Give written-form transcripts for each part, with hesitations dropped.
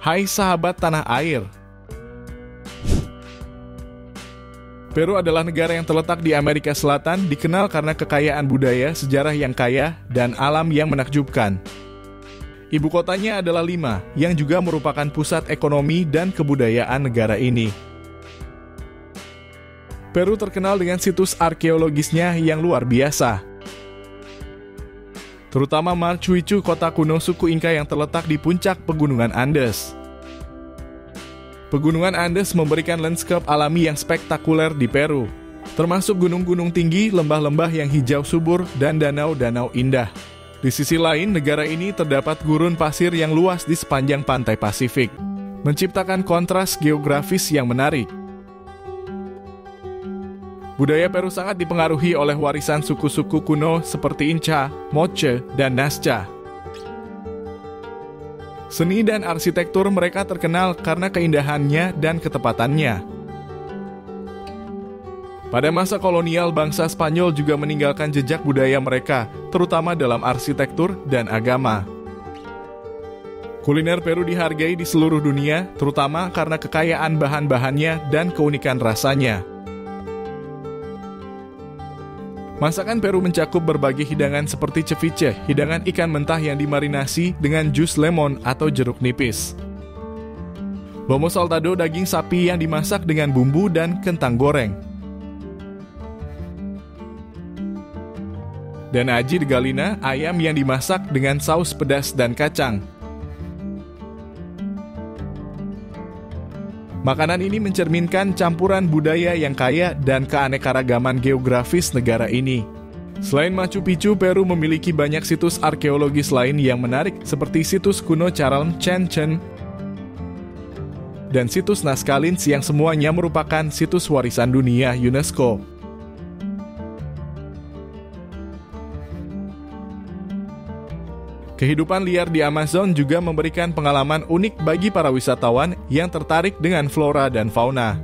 Hai sahabat tanah air. Peru adalah negara yang terletak di Amerika Selatan, dikenal karena kekayaan budaya, sejarah yang kaya, dan alam yang menakjubkan. Ibu kotanya adalah Lima, yang juga merupakan pusat ekonomi dan kebudayaan negara ini. Peru terkenal dengan situs arkeologisnya yang luar biasa, terutama Machu Picchu, kota kuno suku Inka yang terletak di puncak Pegunungan Andes. Pegunungan Andes memberikan lanskap alami yang spektakuler di Peru, termasuk gunung-gunung tinggi, lembah-lembah yang hijau subur, dan danau-danau indah. Di sisi lain, negara ini terdapat gurun pasir yang luas di sepanjang pantai Pasifik, menciptakan kontras geografis yang menarik. Budaya Peru sangat dipengaruhi oleh warisan suku-suku kuno seperti Inca, Moche, dan Nazca. Seni dan arsitektur mereka terkenal karena keindahannya dan ketepatannya. Pada masa kolonial, bangsa Spanyol juga meninggalkan jejak budaya mereka, terutama dalam arsitektur dan agama. Kuliner Peru dihargai di seluruh dunia, terutama karena kekayaan bahan-bahannya dan keunikan rasanya. Masakan Peru mencakup berbagai hidangan seperti ceviche, hidangan ikan mentah yang dimarinasi dengan jus lemon atau jeruk nipis. Lomo saltado, daging sapi yang dimasak dengan bumbu dan kentang goreng. Dan aji de galina, ayam yang dimasak dengan saus pedas dan kacang. Makanan ini mencerminkan campuran budaya yang kaya dan keanekaragaman geografis negara ini. Selain Machu Picchu, Peru memiliki banyak situs arkeologis lain yang menarik seperti situs kuno Charal Chen dan situs Nazca Linz yang semuanya merupakan situs warisan dunia UNESCO. Kehidupan liar di Amazon juga memberikan pengalaman unik bagi para wisatawan yang tertarik dengan flora dan fauna.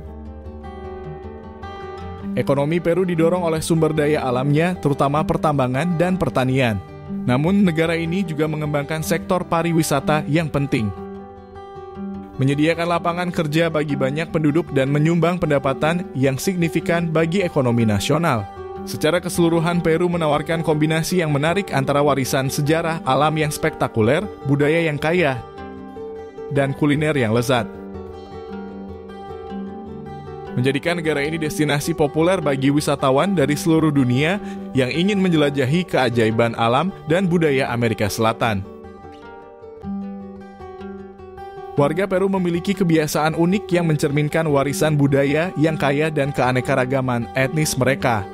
Ekonomi Peru didorong oleh sumber daya alamnya, terutama pertambangan dan pertanian. Namun, negara ini juga mengembangkan sektor pariwisata yang penting, menyediakan lapangan kerja bagi banyak penduduk dan menyumbang pendapatan yang signifikan bagi ekonomi nasional. Secara keseluruhan, Peru menawarkan kombinasi yang menarik antara warisan sejarah alam yang spektakuler, budaya yang kaya, dan kuliner yang lezat, menjadikan negara ini destinasi populer bagi wisatawan dari seluruh dunia yang ingin menjelajahi keajaiban alam dan budaya Amerika Selatan. Warga Peru memiliki kebiasaan unik yang mencerminkan warisan budaya yang kaya dan keanekaragaman etnis mereka.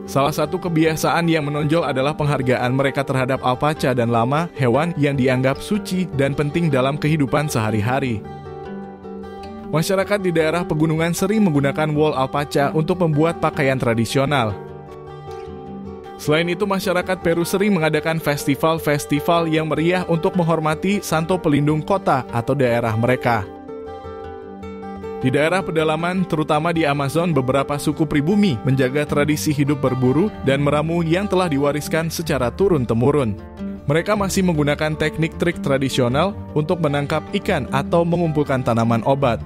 Salah satu kebiasaan yang menonjol adalah penghargaan mereka terhadap alpaca dan lama, hewan yang dianggap suci dan penting dalam kehidupan sehari-hari. Masyarakat di daerah pegunungan sering menggunakan wool alpaca untuk membuat pakaian tradisional. Selain itu, masyarakat Peru sering mengadakan festival-festival yang meriah untuk menghormati Santo Pelindung Kota atau daerah mereka. Di daerah pedalaman, terutama di Amazon, beberapa suku pribumi menjaga tradisi hidup berburu dan meramu yang telah diwariskan secara turun-temurun. Mereka masih menggunakan teknik trik tradisional untuk menangkap ikan atau mengumpulkan tanaman obat.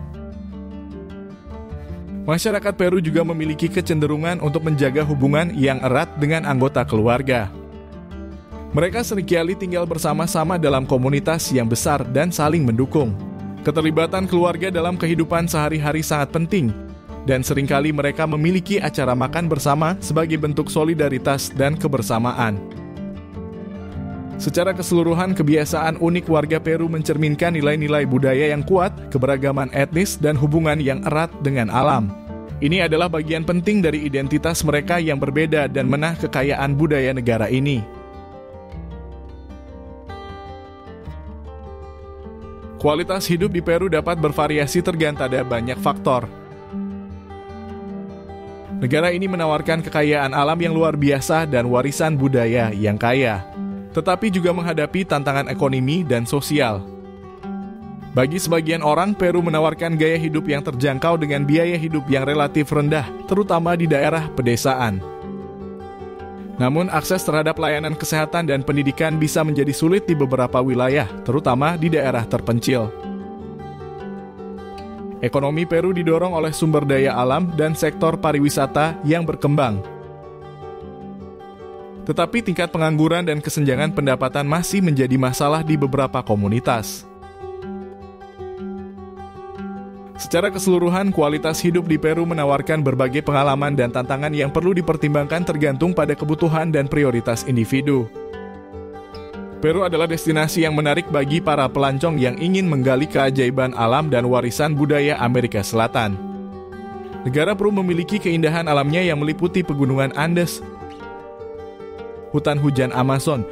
Masyarakat Peru juga memiliki kecenderungan untuk menjaga hubungan yang erat dengan anggota keluarga. Mereka seringkali tinggal bersama-sama dalam komunitas yang besar dan saling mendukung. Keterlibatan keluarga dalam kehidupan sehari-hari sangat penting, dan seringkali mereka memiliki acara makan bersama sebagai bentuk solidaritas dan kebersamaan. Secara keseluruhan, kebiasaan unik warga Peru mencerminkan nilai-nilai budaya yang kuat, keberagaman etnis, dan hubungan yang erat dengan alam. Ini adalah bagian penting dari identitas mereka yang berbeda dan menah kekayaan budaya negara ini. Kualitas hidup di Peru dapat bervariasi tergantung pada banyak faktor. Negara ini menawarkan kekayaan alam yang luar biasa dan warisan budaya yang kaya, tetapi juga menghadapi tantangan ekonomi dan sosial. Bagi sebagian orang, Peru menawarkan gaya hidup yang terjangkau dengan biaya hidup yang relatif rendah, terutama di daerah pedesaan. Namun, akses terhadap layanan kesehatan dan pendidikan bisa menjadi sulit di beberapa wilayah, terutama di daerah terpencil. Ekonomi Peru didorong oleh sumber daya alam dan sektor pariwisata yang berkembang. Tetapi tingkat pengangguran dan kesenjangan pendapatan masih menjadi masalah di beberapa komunitas. Secara keseluruhan, kualitas hidup di Peru menawarkan berbagai pengalaman dan tantangan yang perlu dipertimbangkan tergantung pada kebutuhan dan prioritas individu. Peru adalah destinasi yang menarik bagi para pelancong yang ingin menggali keajaiban alam dan warisan budaya Amerika Selatan. Negara Peru memiliki keindahan alamnya yang meliputi pegunungan Andes, hutan hujan Amazon,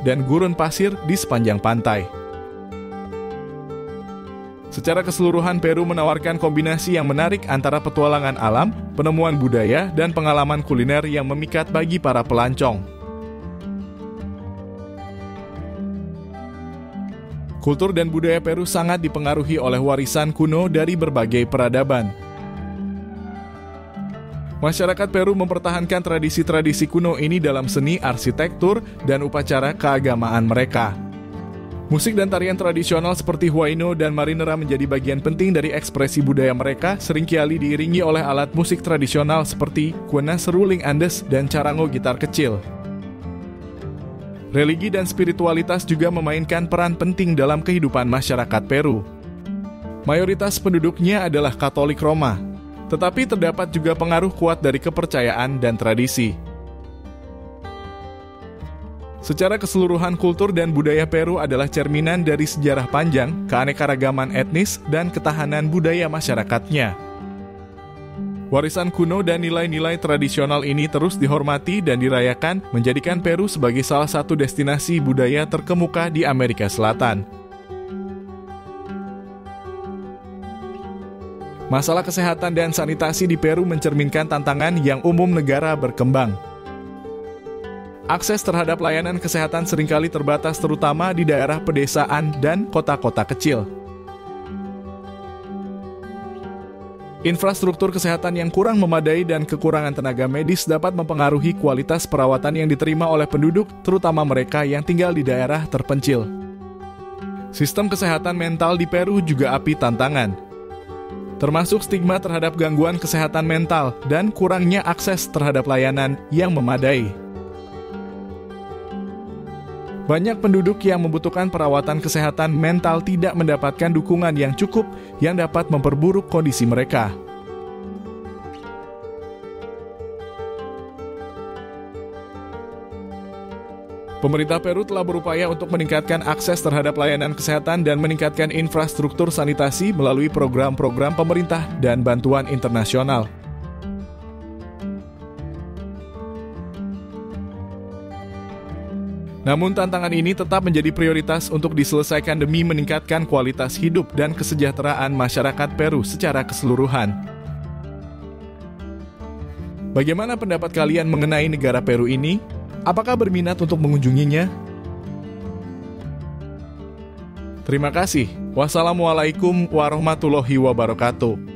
dan gurun pasir di sepanjang pantai. Secara keseluruhan, Peru menawarkan kombinasi yang menarik antara petualangan alam, penemuan budaya, dan pengalaman kuliner yang memikat bagi para pelancong. Kultur dan budaya Peru sangat dipengaruhi oleh warisan kuno dari berbagai peradaban. Masyarakat Peru mempertahankan tradisi-tradisi kuno ini dalam seni, arsitektur, dan upacara keagamaan mereka. Musik dan tarian tradisional seperti huayno dan marinera menjadi bagian penting dari ekspresi budaya mereka, seringkali diiringi oleh alat musik tradisional seperti kuena seruling Andes dan carango gitar kecil. Religi dan spiritualitas juga memainkan peran penting dalam kehidupan masyarakat Peru. Mayoritas penduduknya adalah Katolik Roma, tetapi terdapat juga pengaruh kuat dari kepercayaan dan tradisi. Secara keseluruhan, kultur dan budaya Peru adalah cerminan dari sejarah panjang, keanekaragaman etnis, dan ketahanan budaya masyarakatnya. Warisan kuno dan nilai-nilai tradisional ini terus dihormati dan dirayakan, menjadikan Peru sebagai salah satu destinasi budaya terkemuka di Amerika Selatan. Masalah kesehatan dan sanitasi di Peru mencerminkan tantangan yang umum negara berkembang. Akses terhadap layanan kesehatan seringkali terbatas, terutama di daerah pedesaan dan kota-kota kecil. Infrastruktur kesehatan yang kurang memadai dan kekurangan tenaga medis dapat mempengaruhi kualitas perawatan yang diterima oleh penduduk, terutama mereka yang tinggal di daerah terpencil. Sistem kesehatan mental di Peru juga api tantangan, termasuk stigma terhadap gangguan kesehatan mental dan kurangnya akses terhadap layanan yang memadai. Banyak penduduk yang membutuhkan perawatan kesehatan mental tidak mendapatkan dukungan yang cukup yang dapat memperburuk kondisi mereka. Pemerintah Peru telah berupaya untuk meningkatkan akses terhadap layanan kesehatan dan meningkatkan infrastruktur sanitasi melalui program-program pemerintah dan bantuan internasional. Namun tantangan ini tetap menjadi prioritas untuk diselesaikan demi meningkatkan kualitas hidup dan kesejahteraan masyarakat Peru secara keseluruhan. Bagaimana pendapat kalian mengenai negara Peru ini? Apakah berminat untuk mengunjunginya? Terima kasih. Wassalamualaikum warahmatullahi wabarakatuh.